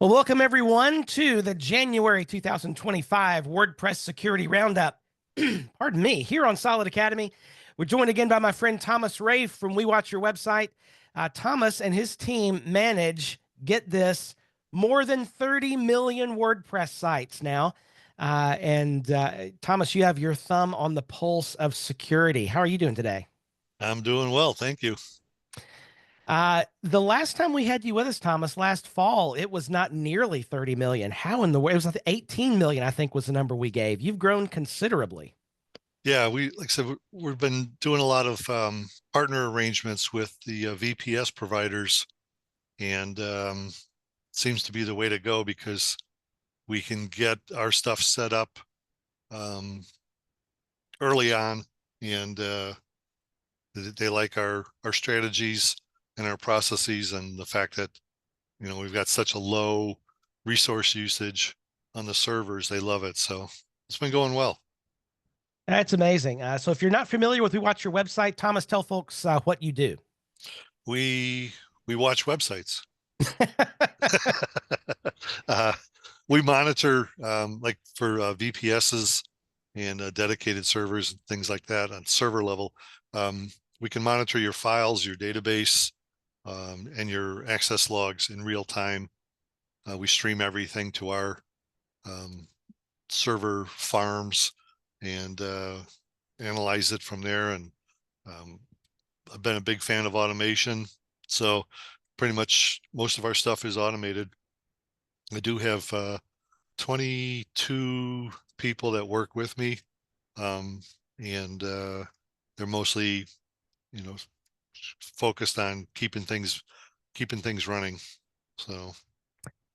Well, welcome everyone to the January 2025 WordPress Security Roundup. Pardon me, here on Solid Academy. We're joined again by my friend Thomas Rafe from We Watch Your Website. Thomas and his team manage, get this, more than 30 million WordPress sites now. Thomas, you have your thumb on the pulse of security. How are you doing today? I'm doing well, thank you. The last time we had you with us, Thomas, last fall, it was not nearly 30 million. How in the way? It was like 18 million, I think was the number we gave. You've grown considerably. Yeah, like I said, we've been doing a lot of partner arrangements with the VPS providers, and seems to be the way to go because we can get our stuff set up um, early on, and they like our strategies and our processes, and the fact that we've got such a low resource usage on the servers. They love it, so it's been going well. That's amazing. So if you're not familiar with We Watch Your Website, Thomas, tell folks what you do. We watch websites. uh, we monitor like for VPSs and dedicated servers and things like that on server level. We can monitor your files, your database, and your access logs in real time. We stream everything to our server farms and analyze it from there. And um, I've been a big fan of automation, so pretty much most of our stuff is automated. I do have 22 people that work with me, um, and they're mostly, you know, focused on keeping things running. So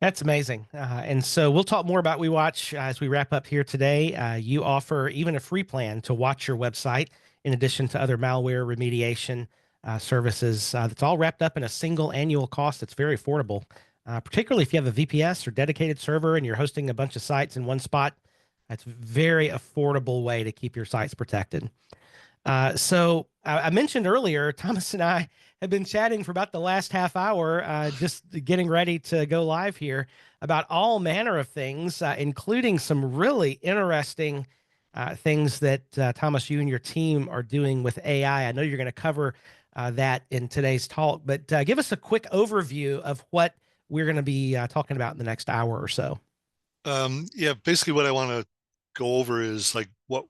That's amazing. And so we'll talk more about We Watch as we wrap up here today. You offer even a free plan to watch your website in addition to other malware remediation services. That's all wrapped up in a single annual cost that's very affordable, particularly if you have a VPS or dedicated server and you're hosting a bunch of sites in one spot. That's a very affordable way to keep your sites protected. I mentioned earlier, Thomas and I have been chatting for about the last half hour, just getting ready to go live here about all manner of things, including some really interesting things that Thomas, you and your team are doing with AI. I know you're going to cover that in today's talk, but give us a quick overview of what we're going to be talking about in the next hour or so. yeah, basically what I want to go over is like what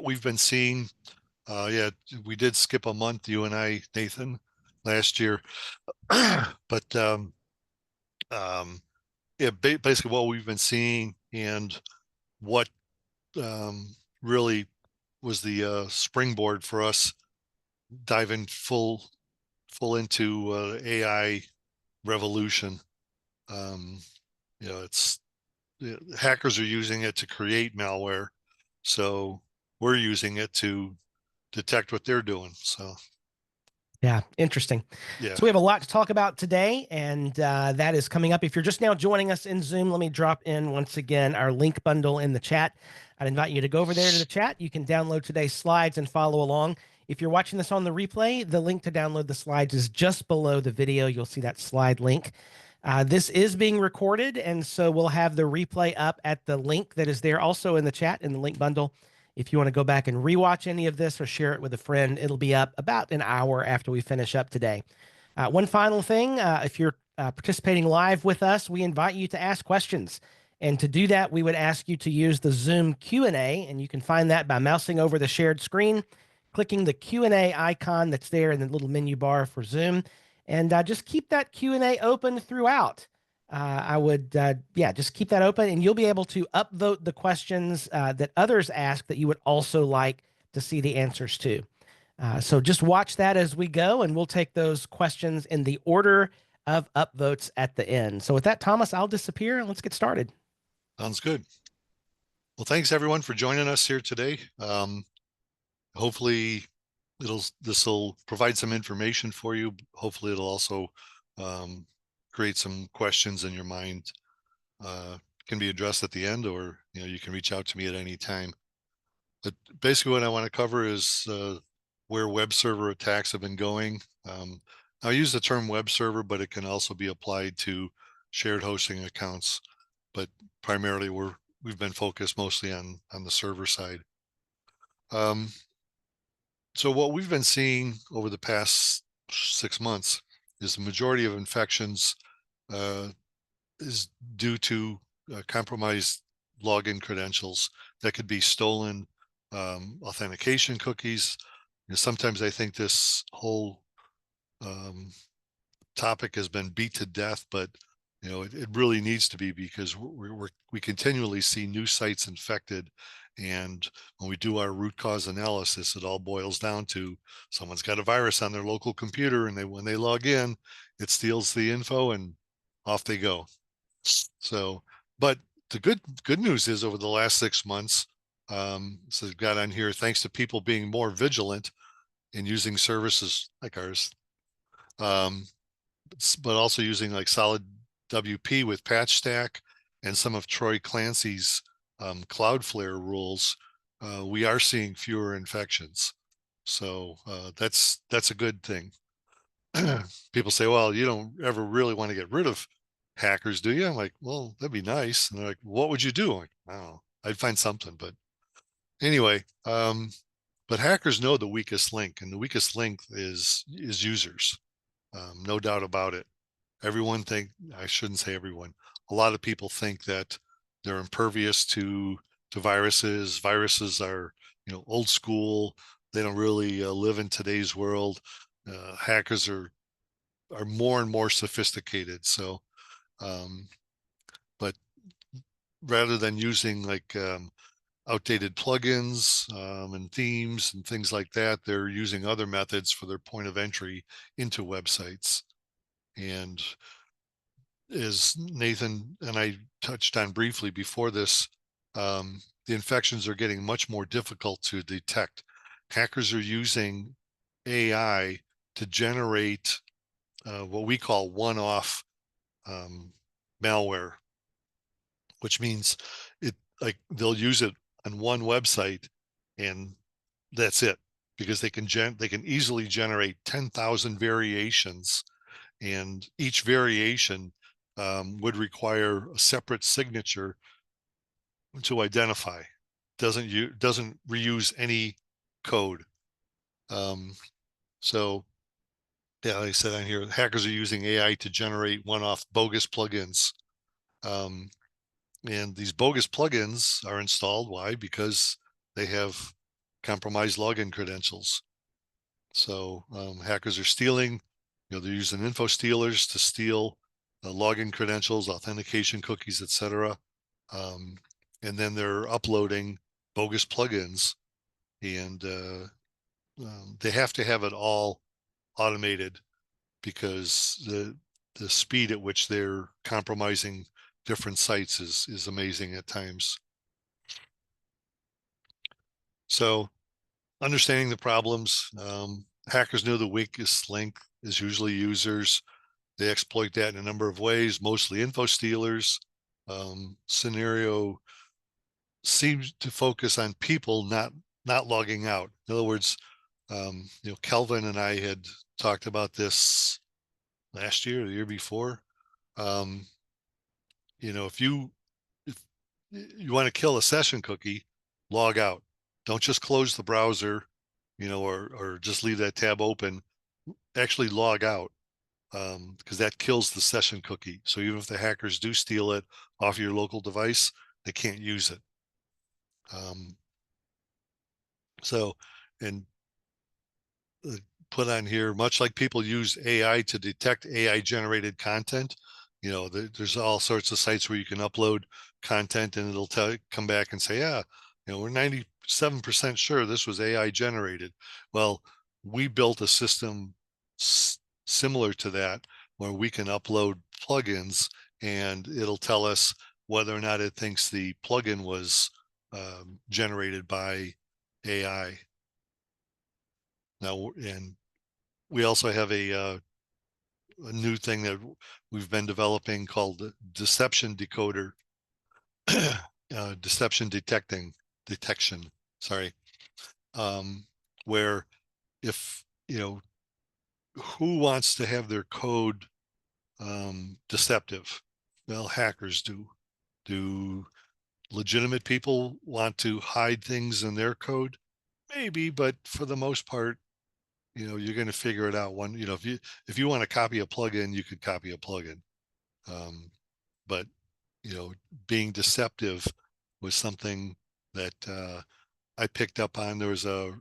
we've been seeing. Yeah, we did skip a month, you and I, Nathan, last year. But yeah, basically what we've been seeing and what really was the springboard for us diving full into AI revolution. Um, it's hackers are using it to create malware, so we're using it to detect what they're doing. So Yeah, interesting. yeah. So we have a lot to talk about today, and that is coming up. If you're just now joining us in Zoom, let me drop in once again our link bundle in the chat. I'd invite you to go over there to the chat. You can download today's slides and follow along. If you're watching this on the replay, the link to download the slides is just below the video. You'll see that slide link. This is being recorded, and so we'll have the replay up at the link that is there also in the chat in the link bundle. If you want to go back and rewatch any of this or share it with a friend, it'll be up about an hour after we finish up today. One final thing, if you're participating live with us, we invite you to ask questions. And to do that, we would ask you to use the Zoom Q&A, and you can find that by mousing over the shared screen, clicking the Q&A icon that's there in the little menu bar for Zoom, and just keep that Q&A open throughout. I would, yeah, just keep that open, and you'll be able to upvote the questions that others ask that you would also like to see the answers to. So just watch that as we go, and we'll take those questions in the order of upvotes at the end. So with that, Thomas, I'll disappear, and let's get started. Sounds good. Well, thanks everyone for joining us here today. Hopefully this will provide some information for you. Hopefully it'll also create some questions in your mind. Can be addressed at the end, or you can reach out to me at any time. But basically what I want to cover is where web server attacks have been going. I use the term web server, but it can also be applied to shared hosting accounts, but primarily we've been focused mostly on the server side. Um, so what we've been seeing over the past 6 months is the majority of infections uh, is due to compromised login credentials that could be stolen authentication cookies. Sometimes I think this whole um, topic has been beat to death, but it really needs to be, because we continually see new sites infected, and when we do our root cause analysis, it all boils down to someone's got a virus on their local computer, and when they log in, it steals the info and off they go. So, but the good news is, over the last 6 months, so I've got on here, thanks to people being more vigilant and using services like ours, um, but also using like solid WP with patch stack and some of Troy Clancy's Cloudflare rules, we are seeing fewer infections. So that's a good thing. People say, well, you don't ever really want to get rid of hackers, do you? I'm like, well, that'd be nice. And they're like, what would you do? I'm like, I don't know. I'd find something. But anyway, but hackers know the weakest link, and the weakest link is users. No doubt about it. I shouldn't say everyone, a lot of people think that they're impervious to viruses. Viruses are, old school. They don't really live in today's world. Hackers are more and more sophisticated. So, um, but rather than using like outdated plugins and themes and things like that, they're using other methods for their point of entry into websites. And as Nathan and I touched on briefly before this, the infections are getting much more difficult to detect. Hackers are using AI to generate what we call one-off malware, which means it like they'll use it on one website and that's it, because they can easily generate 10,000 variations, and each variation would require a separate signature to identify. Doesn't reuse any code. Um, so yeah, like I said on here, hackers are using AI to generate one-off bogus plugins. Um, and these bogus plugins are installed. Why? Because they have compromised login credentials. So hackers are stealing, they're using info stealers to steal login credentials, authentication cookies, etc. Um, and then they're uploading bogus plugins, and they have to have it all automated, because the speed at which they're compromising different sites is amazing at times. So understanding the problems, hackers know the weakest link is usually users. They exploit that in a number of ways, mostly info stealers. Scenario seems to focus on people not logging out. In other words, Kelvin and I had talked about this last year or the year before. Um, if you want to kill a session cookie, log out. Don't just close the browser, or just leave that tab open. Actually log out, because that kills the session cookie. So even if the hackers do steal it off your local device, they can't use it. Um, so, and put on here, much like people use AI to detect AI generated content, there's all sorts of sites where you can upload content and it'll come back and say, yeah, we're 97% sure this was AI generated. Well, we built a system similar to that, where we can upload plugins and it'll tell us whether or not it thinks the plugin was generated by AI. Now, and we also have a new thing that we've been developing called the deception decoder, deception detection. Sorry, where if who wants to have their code deceptive? Well, hackers do. Do legitimate people want to hide things in their code? Maybe, but for the most part, you're going to figure it out. If you want to copy a plugin, you could copy a plugin. Um, but being deceptive was something that I picked up on. There was a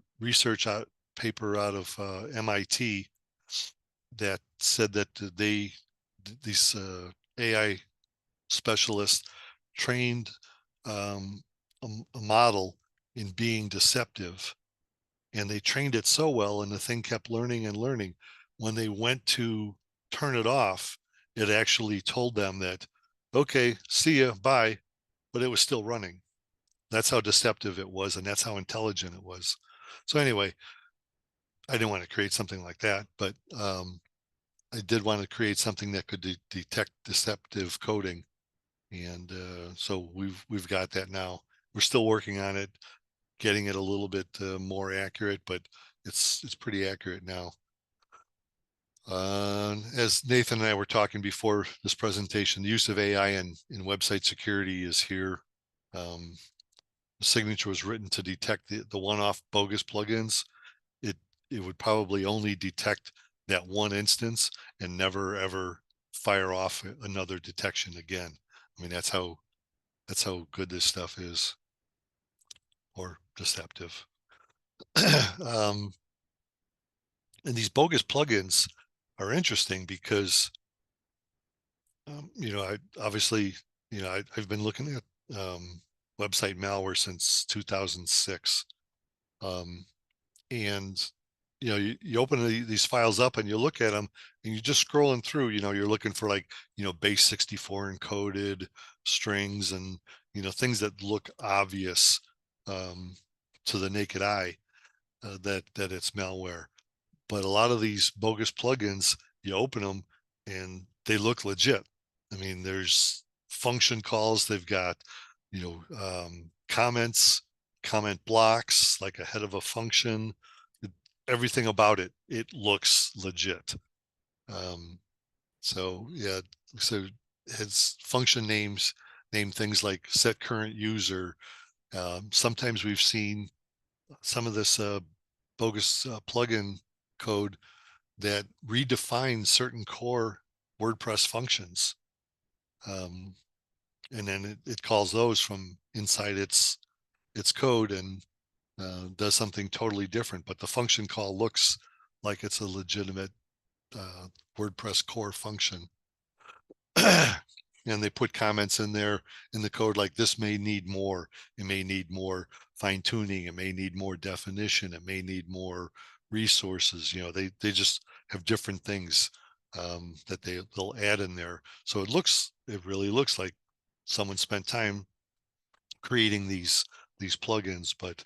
paper out of MIT that said that these AI specialists trained um, a model in being deceptive, and they trained it so well, and the thing kept learning and learning. When they went to turn it off, it actually told them that, okay, see ya, bye, but it was still running. That's how deceptive it was, and that's how intelligent it was. So anyway, I didn't want to create something like that, but I did want to create something that could detect deceptive coding, and so we've got that now. We're still working on it, getting it a little bit more accurate, but it's pretty accurate now. As Nathan and I were talking before this presentation, the use of AI in website security is here. Um, the signature was written to detect the one-off bogus plugins. It it would probably only detect that one instance and never ever fire off another detection again. I mean, that's how good this stuff is, or deceptive. um, and these bogus plugins are interesting because I obviously, I've been looking at website malware since 2006. Um, and you open these files up and you look at them, and you're just scrolling through. You're looking for, like, base 64 encoded strings, and things that look obvious um, to the naked eye, that it's malware. But a lot of these bogus plugins, you open them and they look legit. I mean, there's function calls, they've got comments, comment blocks like ahead of a function. Everything about it looks legit. um, so yeah, so its function names name things like set current user. Sometimes we've seen some of this bogus plugin code that redefines certain core WordPress functions. Um, and then it calls those from inside its code, and does something totally different. But the function call looks like it's a legitimate uh, WordPress core function. And they put comments in there in the code like, this may need more, it may need more fine tuning, it may need more definition, it may need more resources. They just have different things that they'll add in there. So it really looks like someone spent time creating these plugins, but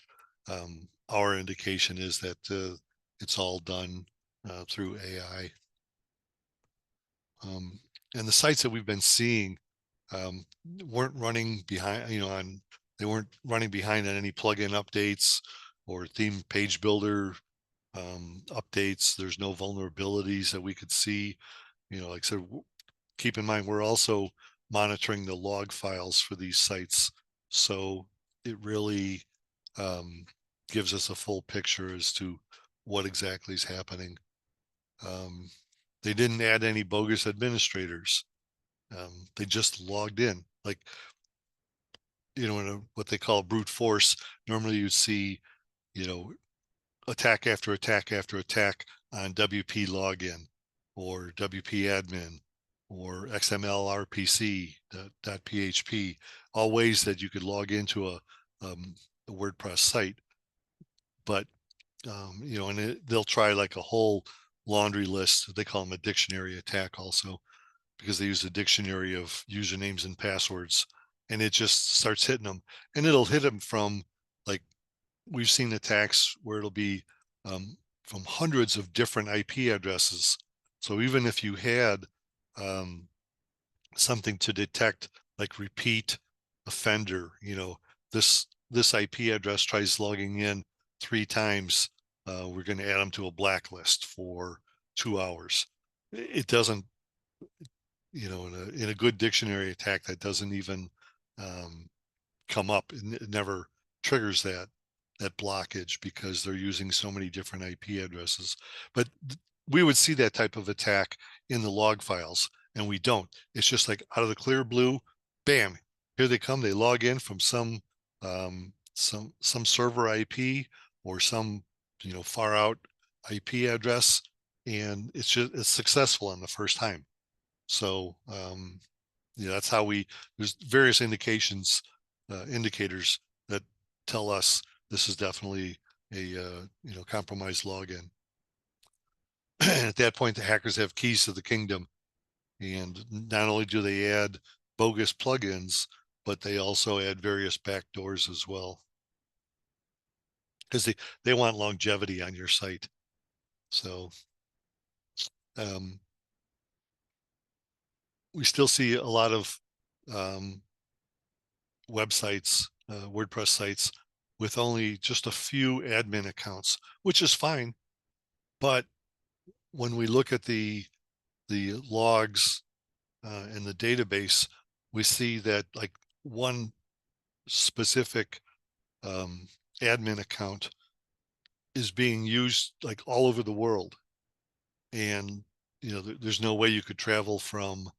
our indication is that it's all done through AI. Um, and the sites that we've been seeing um, weren't running behind, they weren't running behind on any plugin updates or theme page builder updates. There's no vulnerabilities that we could see. Like I said, keep in mind, we're also monitoring the log files for these sites. So it really um, gives us a full picture as to what exactly is happening. Um, they didn't add any bogus administrators. They just logged in, like, in what they call brute force. Normally you'd see, you know, attack after attack after attack on WP login or WP admin or XML RPC .php, all ways that you could log into a WordPress site. But they'll try like a whole laundry list. They call them a dictionary attack also, because they use a dictionary of usernames and passwords, and it just starts hitting them. And it'll hit them from, like, we've seen attacks where it'll be from hundreds of different IP addresses. So even if you had um, something to detect like repeat offender, this IP address tries logging in 3 times, we're going to add them to a blacklist for 2 hours. It doesn't in a good dictionary attack, that doesn't even um, come up. It never triggers that blockage because they're using so many different IP addresses. But we would see that type of attack in the log files, and we don't. It's just like out of the clear blue, bam, here they come. They log in from some server IP or some far out IP address, and it's successful on the first time. So that's how there's various indicators that tell us this is definitely a compromised login. At that point, the hackers have keys to the kingdom, and not only do they add bogus plugins, but they also add various backdoors as well, because they want longevity on your site. So um, we still see a lot of um, websites, WordPress sites, with only just a few admin accounts, which is fine. But when we look at the logs in the database, we see that like one specific um, admin account is being used like all over the world, and there's no way you could travel from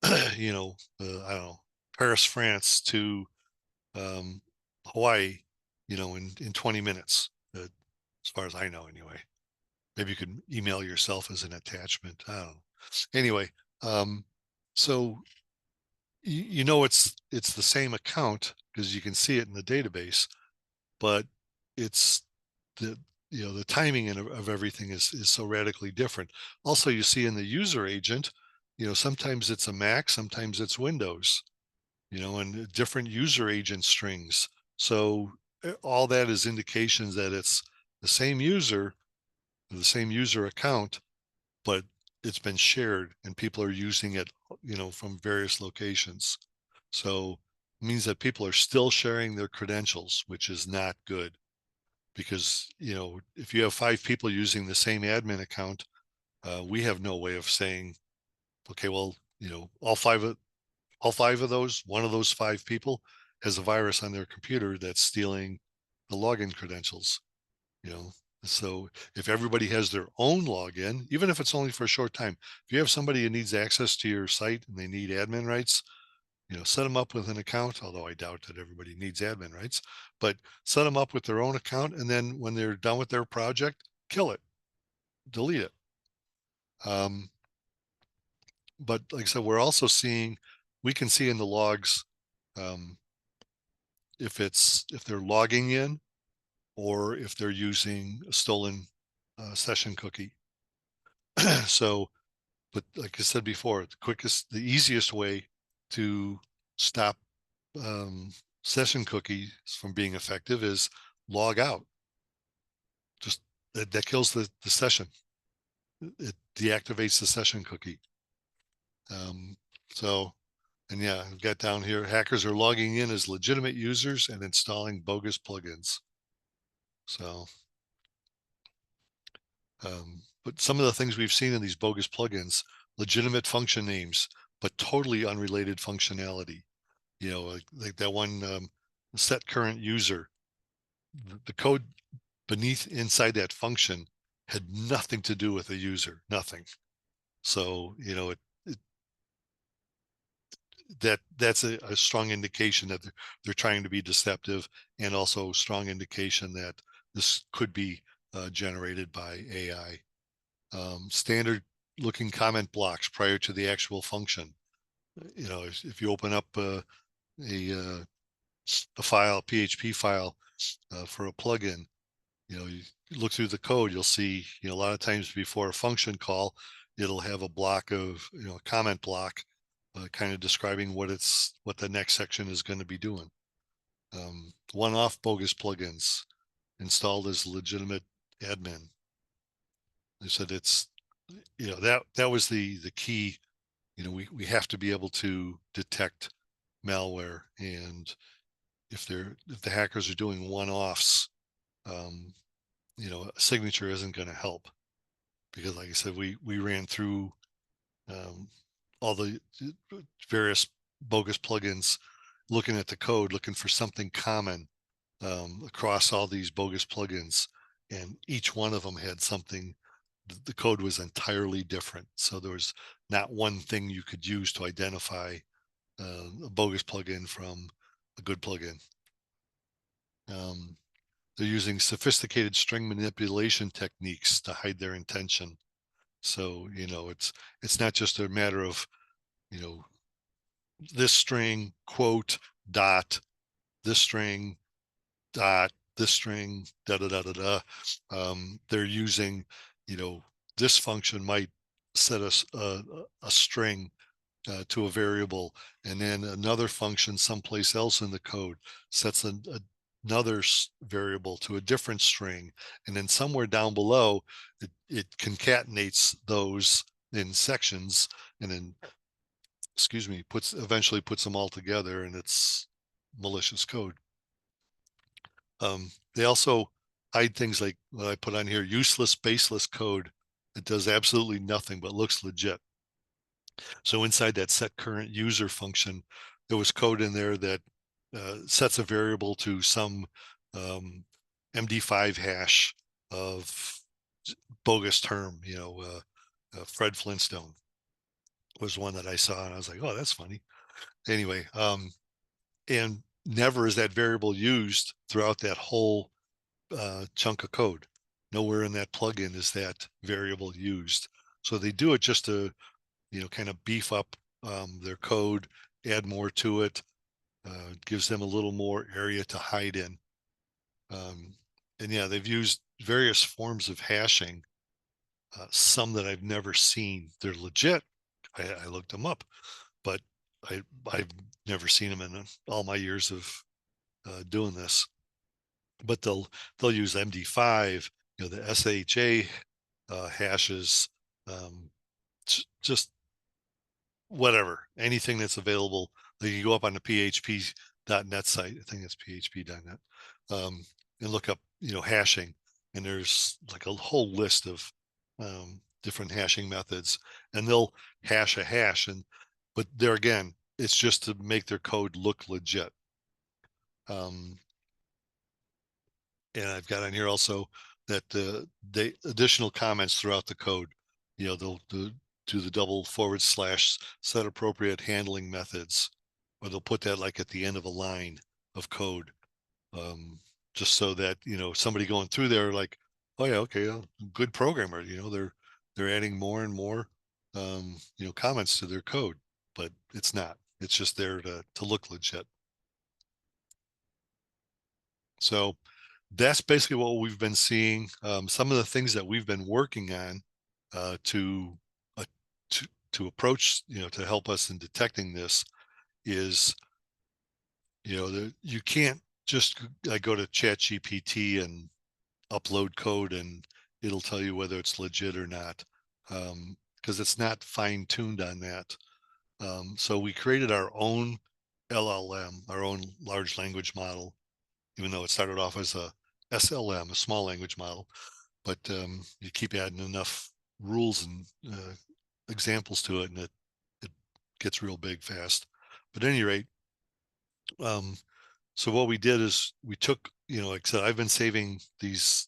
I don't know, Paris, France to um, Hawaii, in 20 minutes, as far as I know, anyway. Maybe you could email yourself as an attachment. I don't know. Anyway, so it's the same account because you can see it in the database, but it's the timing of everything is so radically different. Also, you see in the user agent, sometimes it's a Mac, sometimes it's Windows, and different user agent strings. So all that is indications that it's the same user account, but it's been shared and people are using it, from various locations. So it means that people are still sharing their credentials, which is not good, because, if you have 5 people using the same admin account, we have no way of saying, okay, well, all five of those, one of those 5 people has a virus on their computer that's stealing the login credentials, you know. So if everybody has their own login, even if it's only for a short time, if you have somebody who needs access to your site and they need admin rights, set them up with an account, although I doubt that everybody needs admin rights, but set them up with their own account. And then when they're done with their project, kill it, delete it. Um, but like I said, we can see in the logs um, if they're logging in or if they're using a stolen session cookie. So, but like I said before, the easiest way to stop um, session cookies from being effective is log out. Just that kills the session. It deactivates the session cookie. Um, so, and yeah, I've got down here, hackers are logging in as legitimate users and installing bogus plugins. So, but some of the things we've seen in these bogus plugins, legitimate function names, but totally unrelated functionality. Like that one, set current user. The code beneath inside that function had nothing to do with the user, nothing. So, that's a strong indication that they're trying to be deceptive, and also strong indication that this could be generated by AI. Standard looking comment blocks prior to the actual function. If you open up a file, PHP file for a plugin, you look through the code, you'll see, a lot of times before a function call, it'll have a block of, a comment block, kind of describing what the next section is going to be doing. One-off bogus plugins installed as legitimate admin. They said that was the key. We have to be able to detect malware, and if the hackers are doing one-offs, um, a signature isn't going to help, because like I said, we ran through all the various bogus plugins, looking at the code, looking for something common across all these bogus plugins, and each one of them had something. The code was entirely different, so there was not one thing you could use to identify a bogus plugin from a good plugin. Um, they're using sophisticated string manipulation techniques to hide their intention. So, it's not just a matter of, you know, this string quote dot, this string dot, this string da da da da da. They're using, you know, this function might set us a string to a variable, and then another function someplace else in the code sets another variable to a different string, and then somewhere down below it concatenates those in sections, and then, excuse me, eventually puts them all together, and it's malicious code. They also hide things like what I put on here: useless, baseless code that does absolutely nothing but looks legit. So inside that set current user function, there was code in there that sets a variable to some MD5 hash of bogus term. Fred Flintstone was one that I saw, and I was like, oh, that's funny. Anyway, and never is that variable used throughout that whole chunk of code. Nowhere in that plugin is that variable used. So they do it just to, kind of beef up their code, add more to it, gives them a little more area to hide in. And yeah, they've used various forms of hashing, some that I've never seen. They're legit. I looked them up, but I've never seen them in all my years of doing this. But they'll use MD5, the SHA hashes, just whatever, anything that's available. Like you go up on the php.net site, I think it's php.net, and look up, hashing, and there's like a whole list of different hashing methods, and they'll hash a hash, but there again, it's just to make their code look legit. And I've got on here also that the additional comments throughout the code, they'll do the double / set appropriate handling methods, or they'll put that like at the end of a line of code, just so that, somebody going through there like, oh yeah, okay, good programmer, they're adding more and more, comments to their code, but it's not. It's just there to look legit. So that's basically what we've been seeing. Some of the things that we've been working on to uh, to approach, to help us in detecting this is, you can't just go to ChatGPT and upload code and it'll tell you whether it's legit or not, because it's not fine tuned on that. So we created our own LLM, our own large language model, even though it started off as a SLM, a small language model, but you keep adding enough rules and examples to it, and it gets real big fast. But at any rate, so what we did is we took, like I said, I've been saving these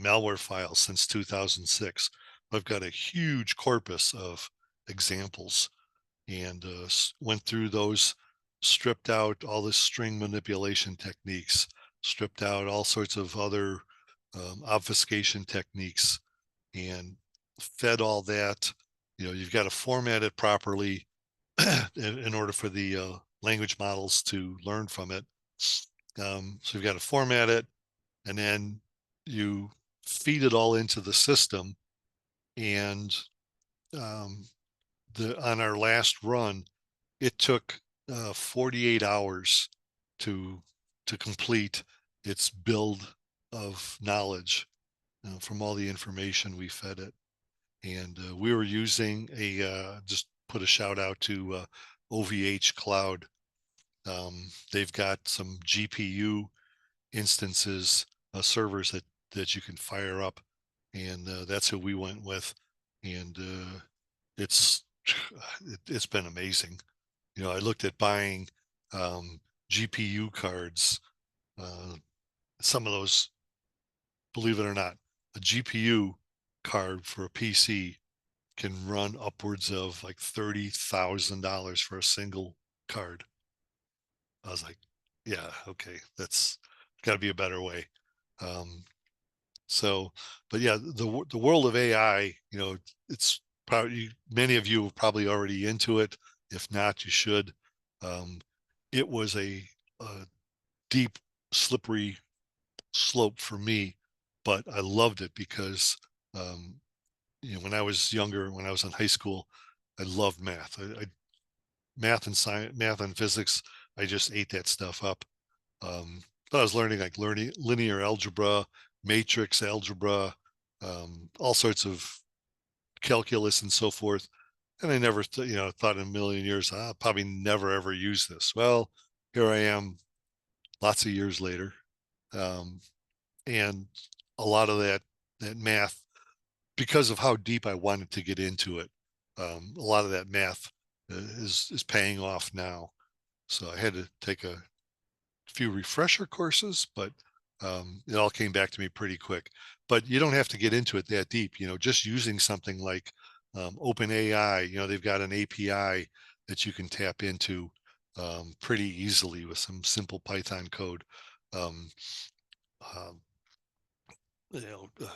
malware files since 2006. I've got a huge corpus of examples, and went through those, stripped out all the string manipulation techniques, stripped out all sorts of other obfuscation techniques, and fed all that. You've got to format it properly in order for the language models to learn from it. So you've got to format it, and then you feed it all into the system. And um, on our last run, it took 48 hours to complete its build of knowledge from all the information we fed it. And we were using just put a shout out to OVH Cloud. They've got some GPU instances, servers that you can fire up, and that's who we went with. And it's it's been amazing. I looked at buying um, GPU cards. Uh, some of those, believe it or not, a GPU card for a PC can run upwards of like $30,000 for a single card. I was like, yeah, okay, that's got to be a better way. Um, so, but yeah, the world of AI, it's probably many of you are probably already into it. If not, you should. Um, it was a deep, slippery slope for me, but I loved it because um, when I was younger, when I was in high school, I loved math. Math and science, math and physics. I just ate that stuff up. But I was learning linear algebra, matrix algebra, all sorts of calculus and so forth. And I never, thought in a million years, I'll probably never ever use this. Well, here I am, lots of years later, um, and a lot of that math, because of how deep I wanted to get into it, a lot of that math is paying off now. So I had to take a few refresher courses, but it all came back to me pretty quick. But you don't have to get into it that deep. Just using something like OpenAI. They've got an API that you can tap into pretty easily with some simple Python code. Um, uh,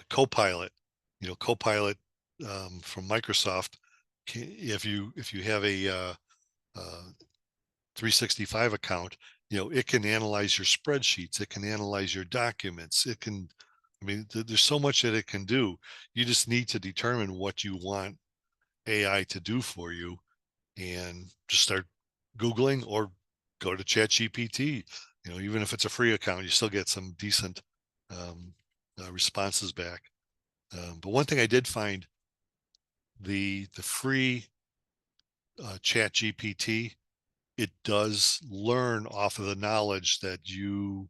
Copilot. Copilot from Microsoft. If you have a 365 account, it can analyze your spreadsheets, it can analyze your documents, it can, I mean, there's so much that it can do. You just need to determine what you want AI to do for you and just start Googling or go to ChatGPT. Even if it's a free account, you still get some decent um, responses back. But one thing I did find, the free ChatGPT, it does learn off of the knowledge that you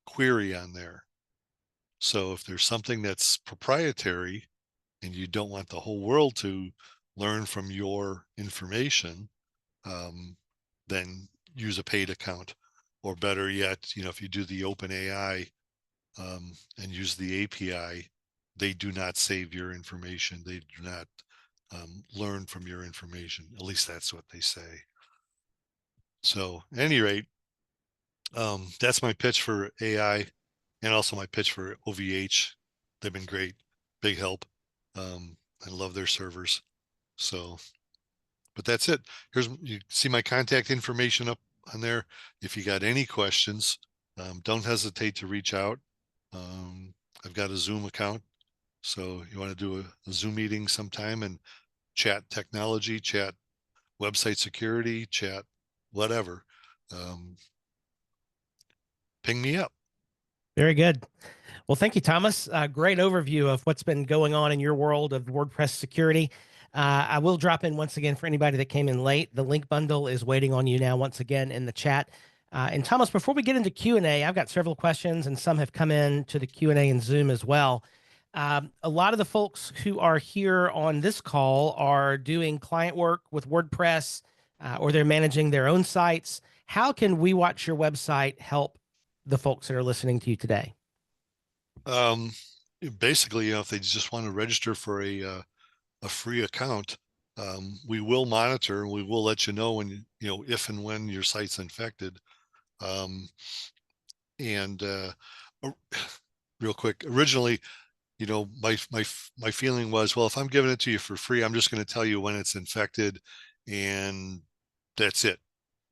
query on there. So if there's something that's proprietary and you don't want the whole world to learn from your information, um, then use a paid account. Or better yet, if you do the open AI and use the API, they do not save your information. They do not learn from your information. At least that's what they say. So at any rate, that's my pitch for AI and also my pitch for OVH. They've been great, big help. I love their servers. So, but that's it. You see my contact information up on there. If you got any questions, don't hesitate to reach out. I've got a Zoom account. So you want to do a Zoom meeting sometime and chat technology, chat website security, chat whatever. Um, Ping me up. Very good. Well, thank you, Thomas. Great overview of what's been going on in your world of WordPress security. I will drop in once again for anybody that came in late. The link bundle is waiting on you now once again in the chat. And Thomas, before we get into Q&A, I've got several questions and some have come in to the Q&A in Zoom as well. A lot of the folks who are here on this call are doing client work with WordPress or they're managing their own sites. How can We Watch Your Website help the folks that are listening to you today? Um, Basically, if they just want to register for a free account, we will monitor and we will let you know when if and when your site's infected. Um, and real quick, originally, my feeling was, well, if I'm giving it to you for free, I'm just going to tell you when it's infected, and that's it,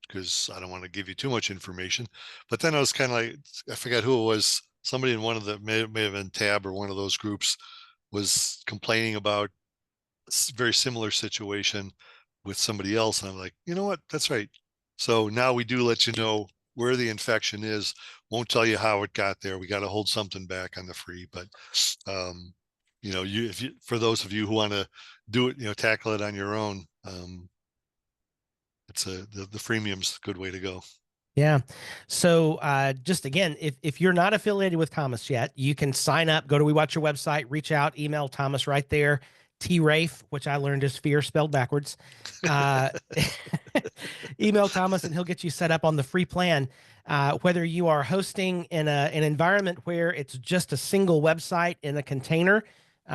because I don't want to give you too much information. But then I was kind of like, I forgot who it was. Somebody in one of the may have been Tab or one of those groups was complaining about a very similar situation with somebody else. And I'm like, you know what? That's right. So now we do let you know where the infection is. Won't tell you how it got there. We got to hold something back on the free. But um, if you, for those of you who want to do it, tackle it on your own, the freemium's a good way to go. Yeah. So just again, if you're not affiliated with Thomas yet, you can sign up, go to We Watch Your website, reach out, email Thomas right there. T-Rafe, which I learned is fear spelled backwards. Uh, email Thomas and he'll get you set up on the free plan. Whether you are hosting in an environment where it's just a single website in a container,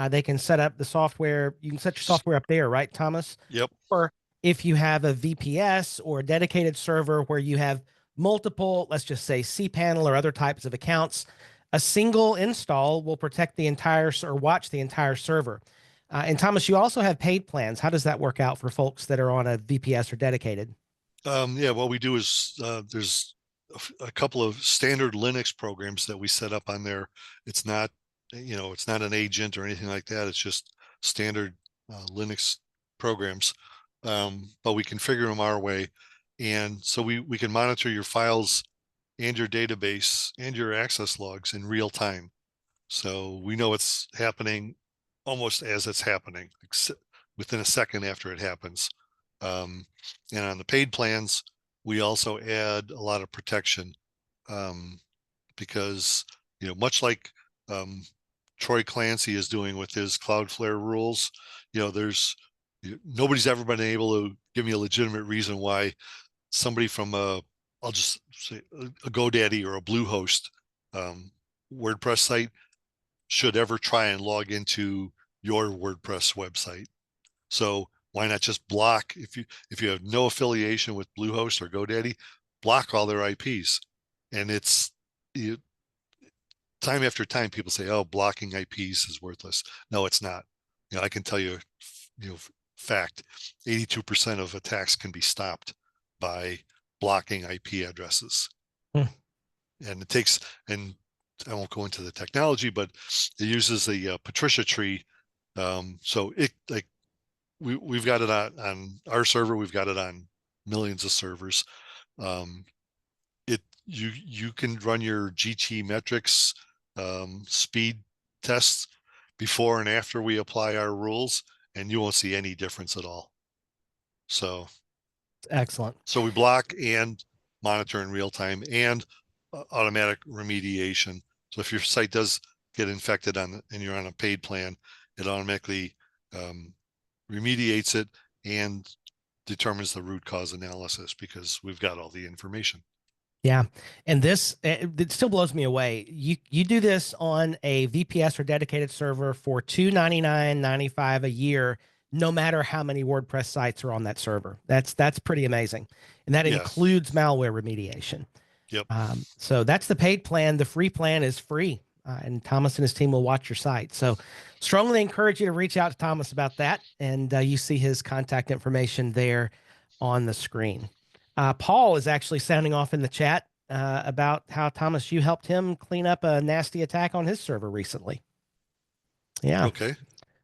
they can set up the software. You can set your software up there, right, Thomas? Yep. Or if you have a VPS or a dedicated server where you have multiple, let's just say cPanel or other types of accounts, a single install will protect the entire or watch the entire server. And Thomas, you also have paid plans. How does that work out for folks that are on a VPS or dedicated? Yeah, what we do is there's a couple of standard Linux programs that we set up on there. It's not, it's not an agent or anything like that. It's just standard Linux programs, but we configure them our way. And so we can monitor your files and your database and your access logs in real time. So we know what's happening almost as it's happening, within a second after it happens. Um, and on the paid plans, we also add a lot of protection, because, much like Troy Clancy is doing with his Cloudflare rules, there's nobody's ever been able to give me a legitimate reason why somebody from I'll just say a GoDaddy or a Bluehost WordPress site should ever try and log into your WordPress website. So why not just block, if you have no affiliation with Bluehost or GoDaddy, block all their IPs. And it's time after time people say, oh, blocking IPs is worthless. No, it's not. I can tell you, fact, 82% of attacks can be stopped by blocking IP addresses. Hmm. And it takes, and I won't go into the technology, but it uses the Patricia tree. So it, like, we've got it on our server. We've got it on millions of servers. You can run your GT metrics speed tests before and after we apply our rules, and you won't see any difference at all. So Excellent. we block and monitor in real time and automatic remediation. So if your site does get infected and you're on a paid plan, it automatically remediates it and determines the root cause analysis because we've got all the information. Yeah. And this, it still blows me away. You do this on a VPS or dedicated server for $299.95 a year, no matter how many WordPress sites are on that server. That's pretty amazing. And that Yeah. includes malware remediation. Yep. So that's the paid plan. The free plan is free. And Thomas and his team will watch your site. So strongly encourage you to reach out to Thomas about that. And you see his contact information there on the screen. Paul is actually sounding off in the chat about how, Thomas, you helped him clean up a nasty attack on his server recently. Yeah. Okay.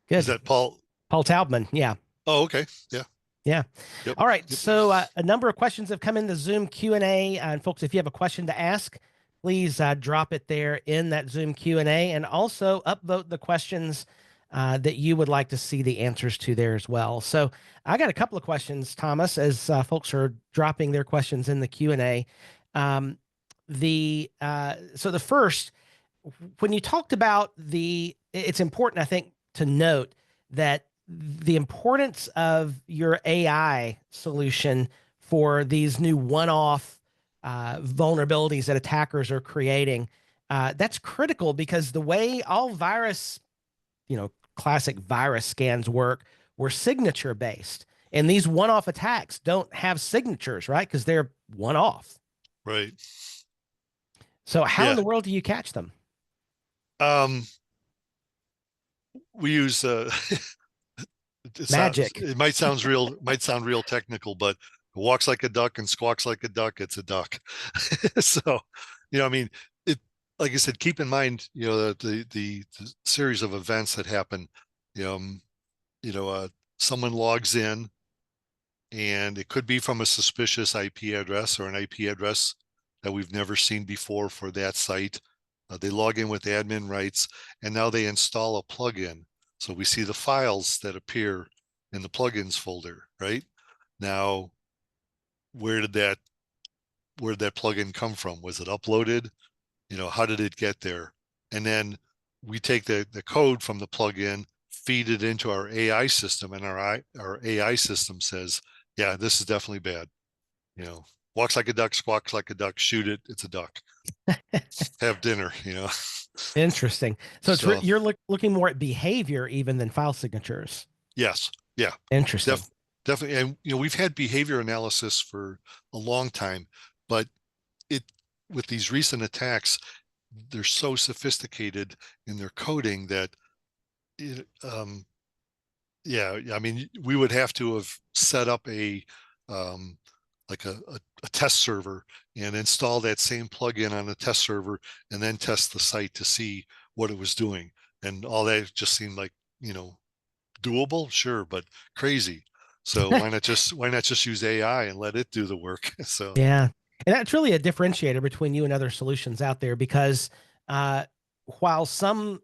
Good. Is that Paul? Paul Taubman. Yeah. Oh, okay. Yeah. Yeah. Yep. All right. Yep. So a number of questions have come in the Zoom Q&A. And folks, if you have a question to ask, please drop it there in that Zoom Q&A, and also upvote the questions that you would like to see the answers to there as well. So I got a couple of questions, Thomas, as folks are dropping their questions in the Q&A. So the first, when you talked about it's important, I think, to note that the importance of your AI solution for these new one-off vulnerabilities that attackers are creating, that's critical because the way all virus, classic virus scans work, were signature based. And these one-off attacks don't have signatures, right? Because they're one-off. Right. So how in Yeah. the world do you catch them? We use Magic. it might sound real technical, but it walks like a duck and squawks like a duck, it's a duck. So, I mean, it, like I said, keep in mind, the series of events that happen. Someone logs in, and it could be from a suspicious IP address or an IP address that we've never seen before for that site. They log in with admin rights, and now they install a plugin. So we see the files that appear in the plugins folder, right? Now, where did that plugin come from? Was it uploaded? How did it get there? And then we take the code from the plugin, feed it into our AI system, and our AI system says, yeah, this is definitely bad. You know, walks like a duck, squawks like a duck, shoot it, it's a duck. Have dinner, you know. Interesting. So So you're looking more at behavior even than file signatures. yes, yeah, Interesting. def, definitely. And we've had behavior analysis for a long time, but it with these recent attacks, they're so sophisticated in their coding that it, yeah, I mean, we would have to have set up a like a test server and install that same plugin on a test server and then test the site to see what it was doing. And all that just seemed like, doable, sure, but crazy. So why not just use AI and let it do the work? So Yeah. And that's really a differentiator between you and other solutions out there because uh, while some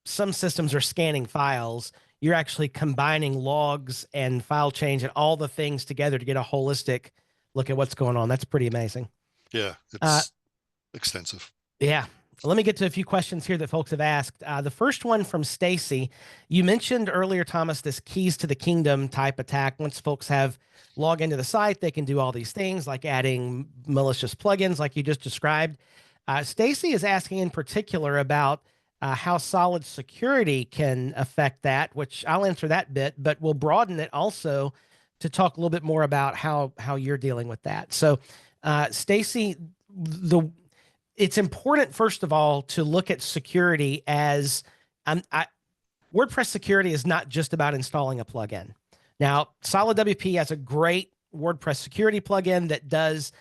systems are scanning files, you're actually combining logs and file change and all the things together to get a holistic look at what's going on. That's pretty amazing. yeah, Uh, it's extensive. Yeah. Let me get to a few questions here that folks have asked. The first one from Stacy. You mentioned earlier, Thomas, this keys to the kingdom type attack. Once folks have log into the site, they can do all these things like adding malicious plugins, like you just described. Stacy is asking in particular about how solid security can affect that, which I'll answer that bit, but we'll broaden it also to talk a little bit more about how you're dealing with that. So, Stacy, the it's important, first of all, to look at security as WordPress security is not just about installing a plugin. Now, Solid WP has a great WordPress security plugin that does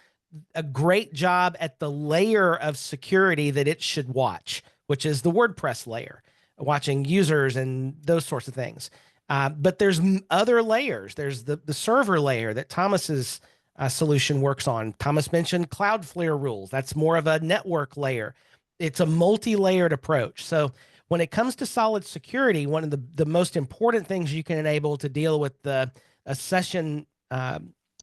a great job at the layer of security that it should watch, which is the WordPress layer, watching users and those sorts of things. But there's other layers. There's the server layer that Thomas's solution works on. Thomas mentioned Cloudflare rules. That's more of a network layer. It's a multi-layered approach. So when it comes to solid security, one of the most important things you can enable to deal with a session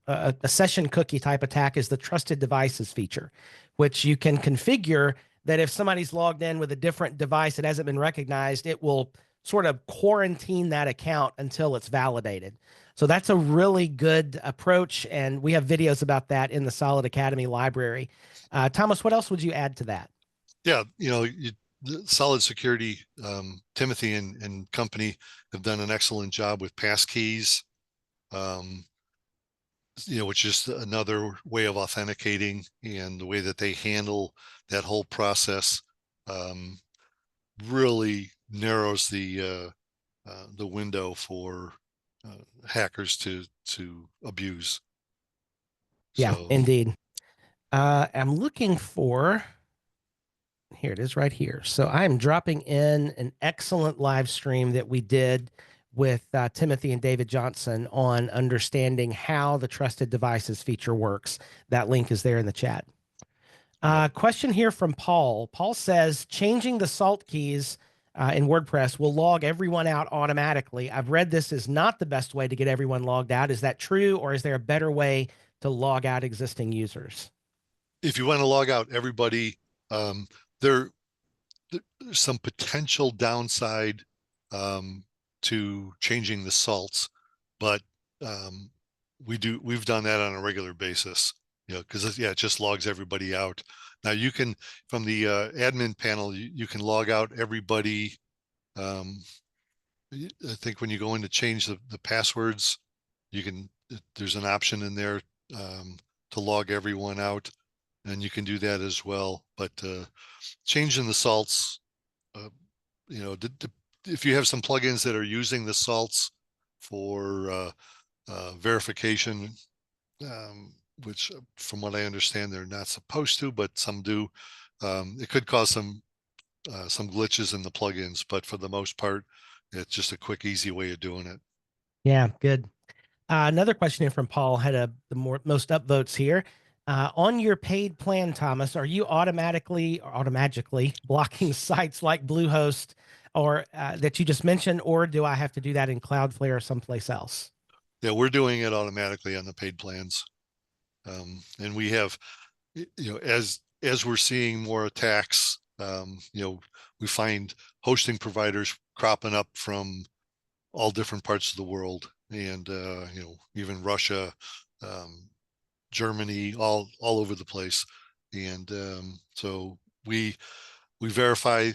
a session cookie type attack is the trusted devices feature, which you can configure that if somebody's logged in with a different device that hasn't been recognized, it will sort of quarantine that account until it's validated. So that's a really good approach, and we have videos about that in the Solid Academy library. Thomas, what else would you add to that? Yeah, Solid Security, Timothy and company have done an excellent job with passkeys, um, which is another way of authenticating, and the way that they handle that whole process um, really narrows the window for hackers to abuse. Yeah, So indeed. I'm looking for, here it is right here. So I'm dropping in an excellent live stream that we did with Timothy and David Johnson on understanding how the trusted devices feature works. That link is there in the chat. yep. Question here from Paul. Paul says changing the salt keys in WordPress will log everyone out automatically. I've read this is not the best way to get everyone logged out. Is that true, or is there a better way to log out existing users? If you want to log out everybody, um, there there's some potential downside um, to changing the salts, but um, we've done that on a regular basis, because it just logs everybody out. Now you can, from the admin panel, you can log out everybody. Um, I think when you go in to change the passwords, you can, there's an option in there to log everyone out, and you can do that as well. But changing the salts, uh, if you have some plugins that are using the salts for verification, um, which from what I understand, they're not supposed to, but some do, it could cause some glitches in the plugins, but for the most part, it's just a quick, easy way of doing it. Yeah, good. Another question here from Paul had the most upvotes here. On your paid plan, Thomas, are you automatically blocking sites like Bluehost or that you just mentioned, or do I have to do that in Cloudflare or someplace else? Yeah, we're doing it automatically on the paid plans. And we have, as we're seeing more attacks, we find hosting providers cropping up from all different parts of the world, and even Russia, um, Germany, all over the place. And so we verify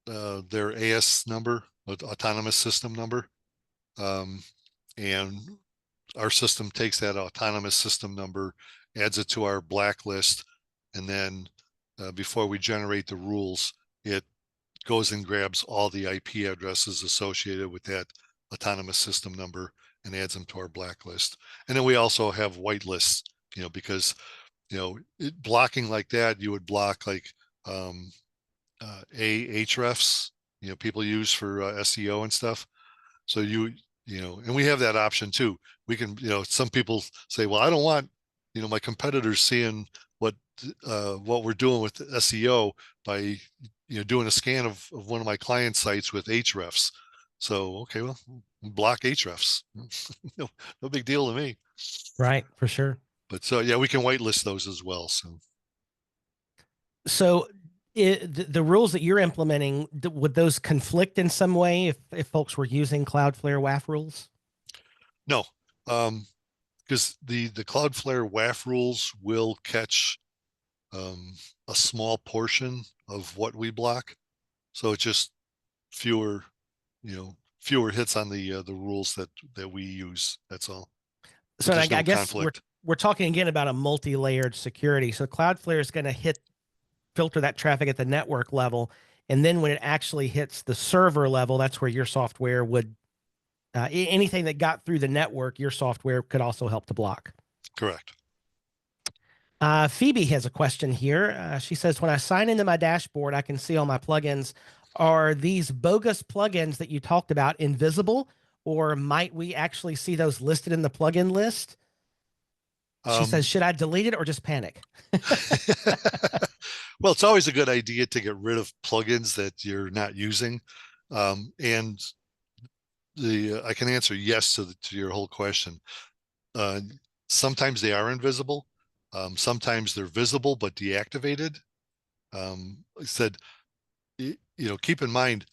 their AS number, autonomous system number, um, and our system takes that autonomous system number, adds it to our blacklist, and then before we generate the rules, it goes and grabs all the IP addresses associated with that autonomous system number and adds them to our blacklist. And then we also have whitelists, because blocking like that, you would block like um, Ahrefs, people use for SEO and stuff. So and we have that option too. We can, some people say, well, I don't want, my competitors seeing what we're doing with SEO by, doing a scan of one of my client sites with Ahrefs. So, okay, well, block Ahrefs. No big deal to me. Right, for sure. But so, yeah, we can whitelist those as well. So, So the rules that you're implementing, would those conflict in some way if folks were using Cloudflare WAF rules? no, because the Cloudflare WAF rules will catch um, a small portion of what we block. So it's just fewer, fewer hits on the rules that we use. That's all. But So there's I no guess conflict. we're talking again about a multi-layered security. So Cloudflare is going to filter that traffic at the network level, and then when it actually hits the server level, that's where your software would anything that got through the network, your software could also help to block. Correct. Phoebe has a question here. She says, when I sign into my dashboard, I can see all my plugins. Are these bogus plugins that you talked about invisible, or might we actually see those listed in the plugin list? She says, Um, should I delete it or just panic? well, it's always a good idea to get rid of plugins that you're not using. And I can answer yes to your whole question. Uh, Sometimes they are invisible. Sometimes they're visible but deactivated. I said, keep in mind,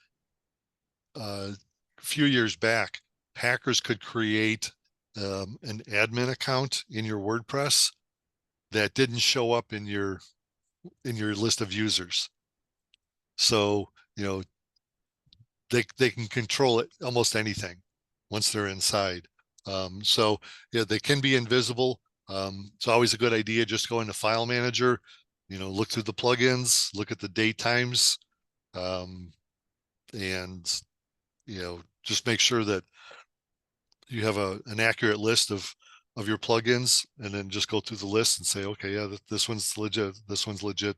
a few years back, hackers could create an admin account in your WordPress that didn't show up in your list of users. So they can control it almost anything once they're inside. So yeah, they can be invisible. It's always a good idea just go into File Manager, look through the plugins, look at the date times, um, and just make sure that you have an accurate list of your plugins, and then just go through the list and say, okay, yeah, this one's legit, this one's legit.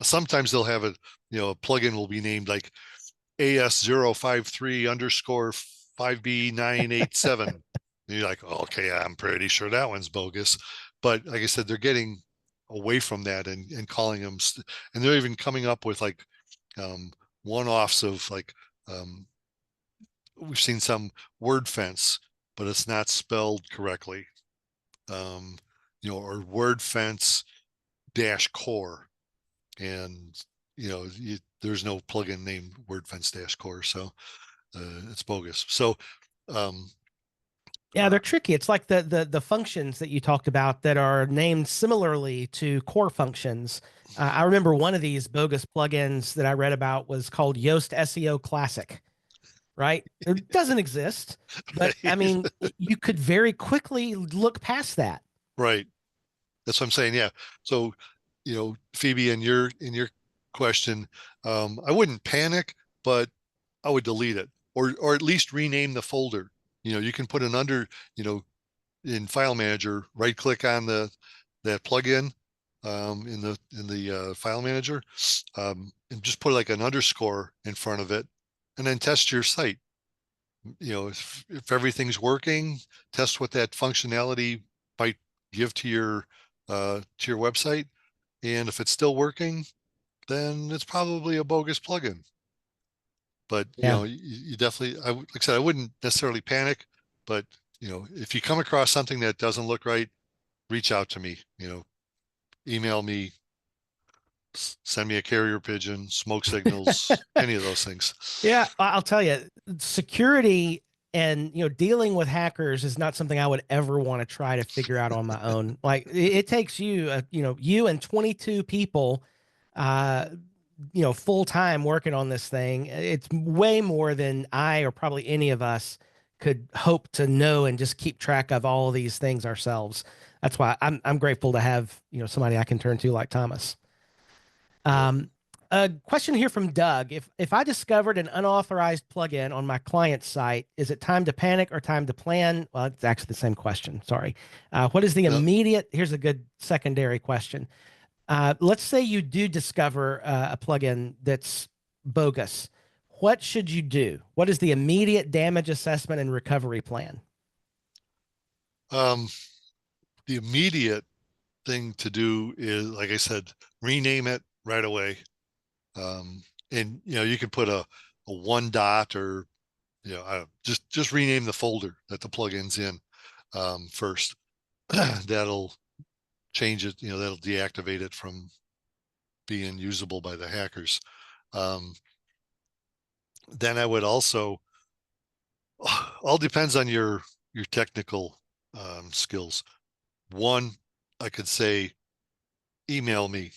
Sometimes they'll have a plugin will be named like AS053 underscore 5B987. And you're like, oh, okay, I'm pretty sure that one's bogus. But like I said, they're getting away from that and calling them, and they're even coming up with like one-offs of like, we've seen some word fence, but it's not spelled correctly. Um, or word fence dash core. And, there's no plugin named word fence dash core. So it's bogus. So, um, Yeah, they're tricky. It's like the functions that you talked about that are named similarly to core functions. I remember one of these bogus plugins that I read about was called Yoast SEO Classic, right? It doesn't exist, but I mean, you could very quickly look past that. right. That's what I'm saying. Yeah. So, Phoebe, in your question, I wouldn't panic, but I would delete it, or at least rename the folder. You can put an under, in File Manager, right click on that plugin in the File Manager, and just put like an underscore in front of it, and then test your site. If everything's working, test what that functionality might give to your website, and if it's still working, then it's probably a bogus plugin. But Yeah. you definitely, like I said, I wouldn't necessarily panic, but if you come across something that doesn't look right, reach out to me. Email me, send me a carrier pigeon, smoke signals, any of those things. Yeah, I'll tell you, security and dealing with hackers is not something I would ever want to try to figure out on my own. Like it takes you, you and 22 people, uh, full time working on this thing. It's way more than I or probably any of us could hope to know and just keep track of all of these things ourselves. That's why I'm grateful to have somebody I can turn to like Thomas. Yep. Um, a question here from Doug. If I discovered an unauthorized plugin on my client site, is it time to panic or time to plan? Well, it's actually the same question. Sorry. What is the Yep. immediate? Here's a good secondary question. Let's say you do discover a plugin that's bogus. What should you do? What is the immediate damage assessment and recovery plan? Um, the immediate thing to do is, like I said, rename it right away. And you can put a one dot, or just rename the folder that the plugin's in first. That'll change it. That'll deactivate it from being usable by the hackers. Um, then I would also, all depends on your technical skills. One, I could say, email me.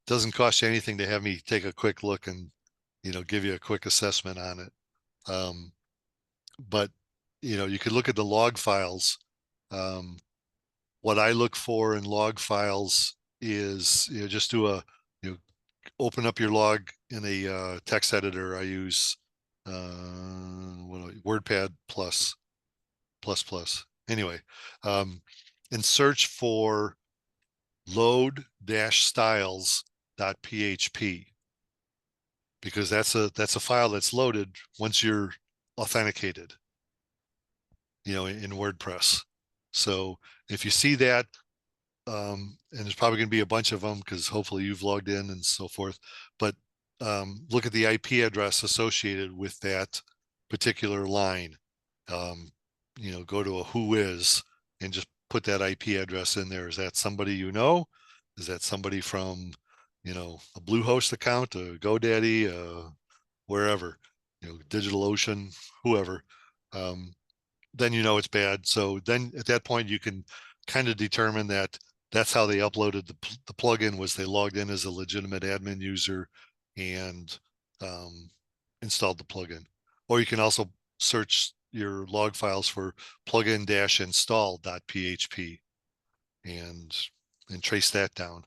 Doesn't cost you anything to have me take a quick look and give you a quick assessment on it. But you could look at the log files. Um, what I look for in log files is just do a you know open up your log in a text editor. I use WordPad plus. Anyway, um, and search for load-styles.php, because that's a file that's loaded once you're authenticated, in WordPress. So if you see that, and there's probably going to be a bunch of them because hopefully you've logged in and so forth, but look at the IP address associated with that particular line. Go to a whois and just put that IP address in there. Is that somebody you know? Is that somebody from, a Bluehost account, a GoDaddy, wherever, DigitalOcean, whoever? Um, then it's bad. So then at that point, you can kind of determine that that's how they uploaded the plugin, was they logged in as a legitimate admin user and installed the plugin. Or you can also search your log files for plugin-install.php and trace that down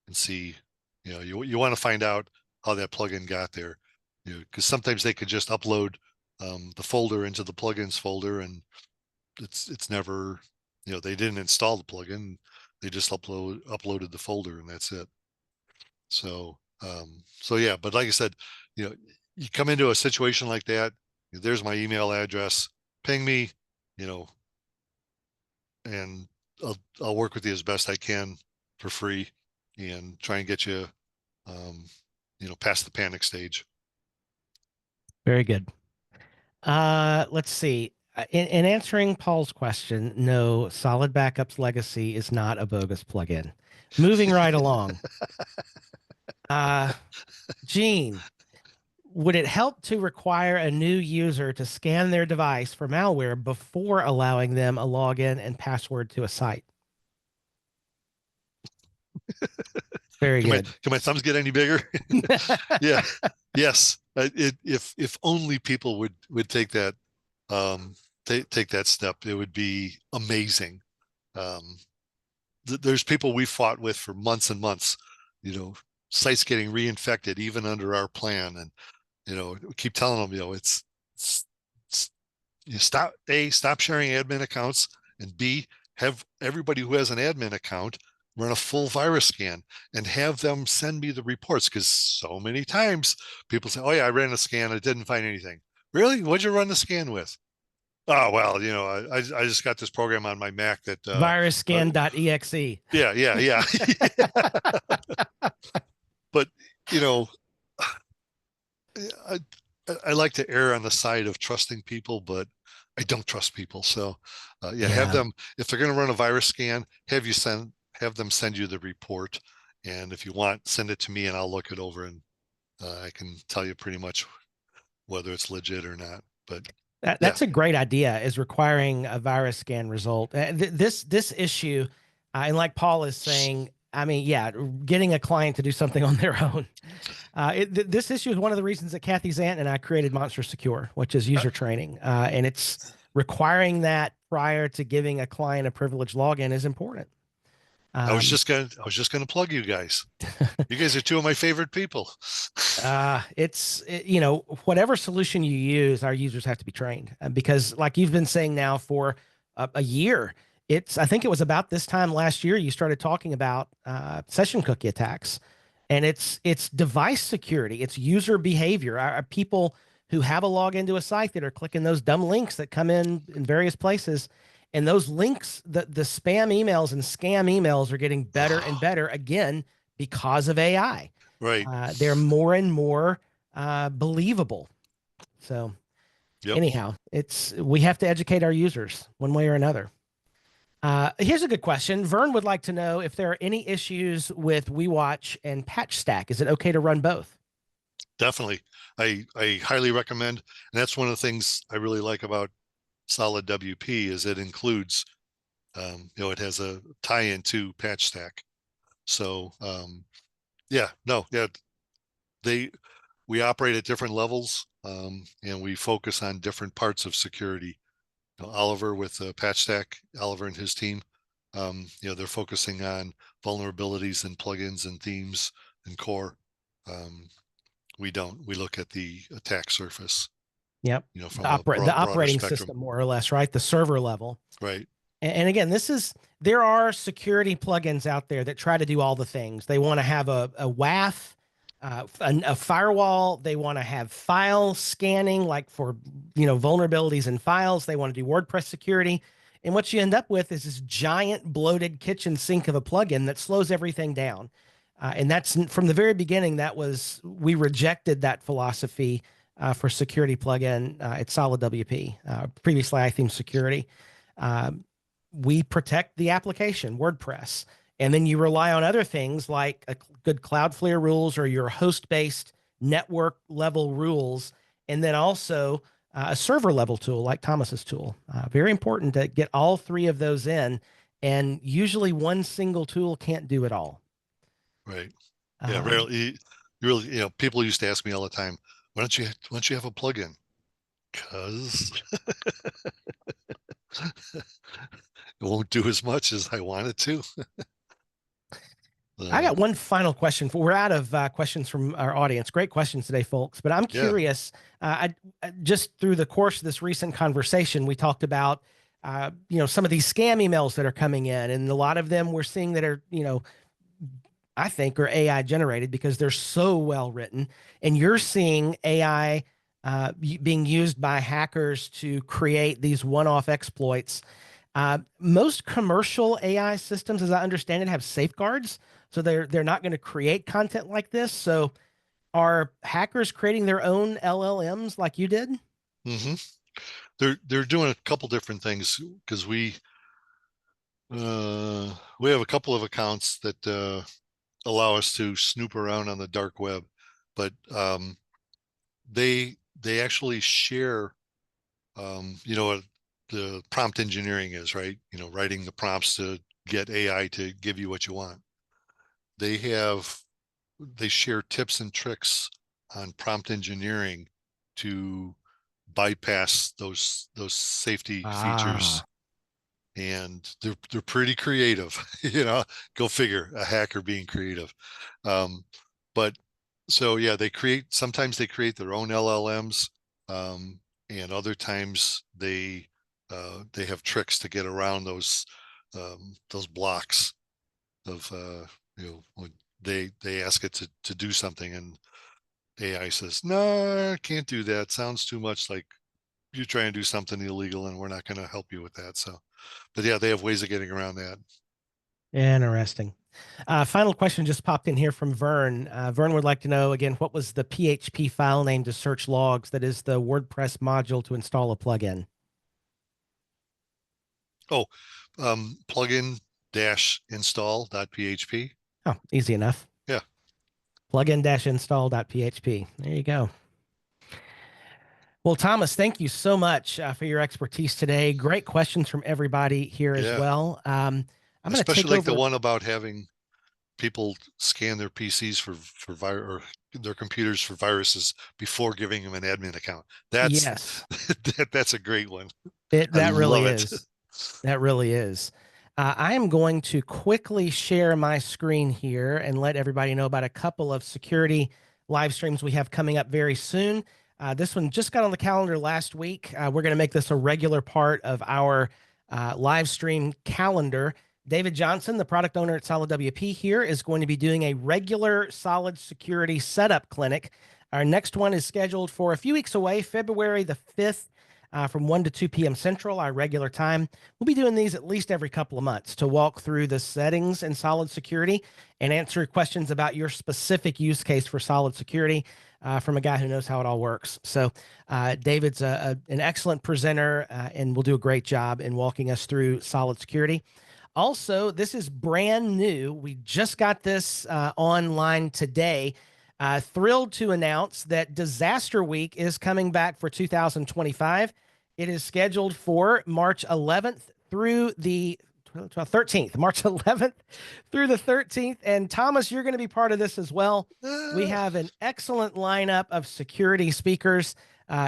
and see, you want to find out how that plugin got there, because sometimes they could just upload the folder into the plugins folder, and it's never, they didn't install the plugin, they just uploaded the folder and that's it. So yeah, but like I said, you come into a situation like that, there's my email address, ping me, and I'll work with you as best I can for free and try and get you, um, past the panic stage. Very good. Let's see. In answering Paul's question, no, Solid Backup's legacy is not a bogus plugin. Moving right along. Uh, Gene, would it help to require a new user to scan their device for malware before allowing them a login and password to a site? Very Can my good. can my thumbs get any bigger? Yeah. Yes. If only people would take that, take that step, it would be amazing. Um, there's people we fought with for months and months, sites getting reinfected even under our plan, and we keep telling them, it's stop sharing admin accounts, and B, have everybody who has an admin account run a full virus scan and have them send me the reports, because so many times people say, oh yeah, I ran a scan, I didn't find anything. Really? What'd you run the scan with? Oh well, I just got this program on my Mac that Virusscan.exe. yeah. But you know I, I like to err on the side of trusting people, but I don't trust people. So, yeah, have Yeah. them, if they're going to run a virus scan, have them send you the report, And if you want, send it to me and I'll look it over, and I can tell you pretty much whether it's legit or not. But yeah, That's a great idea, is requiring a virus scan result. This issue, and like Paul is saying, I mean, yeah, getting a client to do something on their own. This issue is one of the reasons that Kathy Zant and I created Monster Secure, which is uh, user training. And it's requiring that prior to giving a client a privileged login is important. Um, I was just gonna plug you guys. You guys are two of my favorite people. you know, whatever solution you use, our users have to be trained, because like you've been saying now for a year, I think it was about this time last year you started talking about session cookie attacks, and it's device security, it's user behavior. Our people who have a login to a site that are clicking those dumb links that come in various places, and those links, the spam emails and scam emails are getting better and better again because of AI. Right. They're more and more believable. So Yep. anyhow, we have to educate our users one way or another. Here's a good question. Vern would like to know if there are any issues with WeWatch and Patch Stack. Is it okay to run both? Definitely. I highly recommend, and that's one of the things I really like about Solid WP is it includes, it has a tie-in to Patch Stack. So yeah, no, yeah, they we operate at different levels, and we focus on different parts of security. Oliver with Patch Stack, Oliver and his team, they're focusing on vulnerabilities and plugins and themes and core. Um, we don't. We look at the attack surface, Yep. from a The broader operating spectrum. system, more or less, right? The server level. Right. And again, there are security plugins out there that try to do all the things. They want to have a WAF, a firewall. They want to have file scanning, like for vulnerabilities in files. They want to do WordPress security. And what you end up with is this giant bloated kitchen sink of a plugin that slows everything down. And that's from the very beginning. We rejected that philosophy for security plugin at Solid WP. Previously, iTheme Security. Um, we protect the application, WordPress. And then you rely on other things like a good Cloudflare rules or your host based network level rules. And then also a server level tool like Thomas's tool. Very important to get all three of those in. And usually one single tool can't do it all. Right. Yeah. Um, Rarely. You really, people used to ask me all the time, why don't you have a plugin? Because it won't do as much as I want it to. I Uh, got one final question. We're out of questions from our audience. Great questions today, folks. But I'm yeah. curious. Just through the course of this recent conversation, we talked about some of these scam emails that are coming in, and a lot of them we're seeing that are I think are AI generated because they're so well written, and you're seeing AI being used by hackers to create these one-off exploits. Most commercial AI systems, as I understand it, have safeguards, so they're not going to create content like this. So, are hackers creating their own LLMs like you did? hmm They're doing a couple different things because we have a couple of accounts that allow us to snoop around on the dark web, but they actually share, what the prompt engineering is, right? Writing the prompts to get AI to give you what you want. They have they share tips and tricks on prompt engineering to bypass those safety features, Ah, and they're pretty creative. Go figure, a hacker being creative. But so yeah, sometimes they create their own LLMs, and other times they have tricks to get around those blocks of when they ask it to do something, and AI says, no, I can't do that. Sounds too much like you try and do something illegal, and we're not going to help you with that. So, but yeah, they have ways of getting around that. interesting. Final question just popped in here from Vern. Vern would like to know again, what was the PHP file name to search logs that is the WordPress module to install a plugin? Oh, plugin dash install.php. Oh, easy enough. Yeah. Plugin-install.php. There you go. Well, Thomas, thank you so much for your expertise today. Great questions from everybody here as Yeah. well. I'm going to Especially take like the over. one about having people scan their PCs or their computers for viruses before giving them an admin account. That's Yes, that's a great one. I that really love it. is. That really is. I am going to quickly share my screen here and let everybody know about a couple of security live streams we have coming up very soon. This one just got on the calendar last week. We're going to make this a regular part of our live stream calendar. David Johnson, the product owner at Solid WP here, is going to be doing a regular Solid security setup clinic. Our next one is scheduled for a few weeks away, February the 5th. From 1 to 2 p.m. Central, our regular time. We'll be doing these at least every couple of months to walk through the settings in Solid Security and answer questions about your specific use case for Solid Security from a guy who knows how it all works. So David's an excellent presenter and will do a great job in walking us through Solid Security. Also, this is brand new. We just got this online today. Thrilled to announce that Disaster Week is coming back for 2025. It is scheduled for March 11th through the 13th, March 11th through the 13th. And Thomas, you're going to be part of this as well. We have an excellent lineup of security speakers,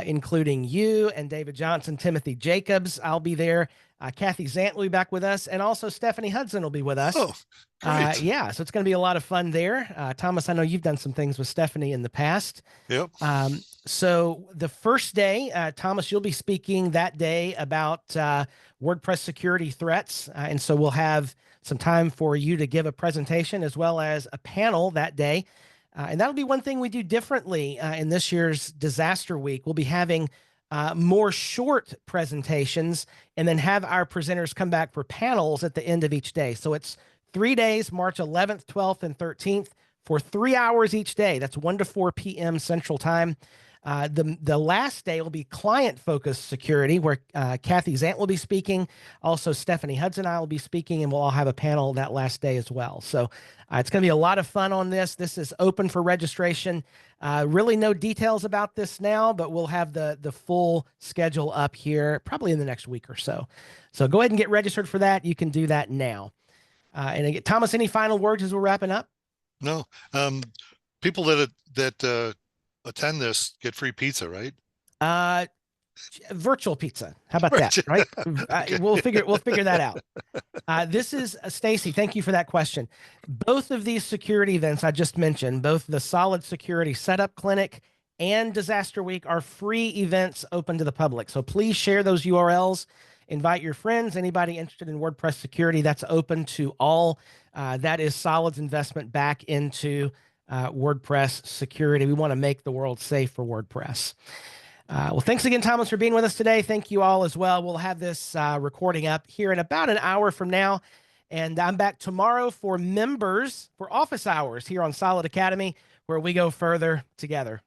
including you and David Johnson, Timothy Jacobs. I'll be there. Kathy Zant will be back with us, and also Stephanie Hudson will be with us. Oh, great. Yeah, so it's going to be a lot of fun there. Thomas, I know you've done some things with Stephanie in the past. Yep. So the first day, Thomas, you'll be speaking that day about WordPress security threats. And so we'll have some time for you to give a presentation as well as a panel that day. And that'll be one thing we do differently in this year's Disaster Week. We'll be having more short presentations and then have our presenters come back for panels at the end of each day. So it's 3 days, March 11th, 12th, and 13th for 3 hours each day. That's 1 to 4 p.m. Central Time. The last day will be client-focused security, where Kathy Zant will be speaking. Also, Stephanie Hudson and I will be speaking, and we'll all have a panel that last day as well. So it's going to be a lot of fun on this. This is open for registration. Really no details about this now, but we'll have the full schedule up here probably in the next week or so. So go ahead and get registered for that. You can do that now. And again, Thomas, any final words as we're wrapping up? No. People that attend this get free pizza, right? Virtual pizza. How about Right. that? Right. Okay. We'll figure that out. This is Stacy. Thank you for that question. Both of these security events I just mentioned, both the Solid Security Setup Clinic and Disaster Week, are free events open to the public. So please share those URLs. Invite your friends, anybody interested in WordPress security. That's open to all. That is Solid's investment back into WordPress security. We want to make the world safe for WordPress. Well, thanks again, Thomas, for being with us today. Thank you all as well. We'll have this recording up here in about an hour from now. And I'm back tomorrow for members for office hours here on Solid Academy, where we go further together.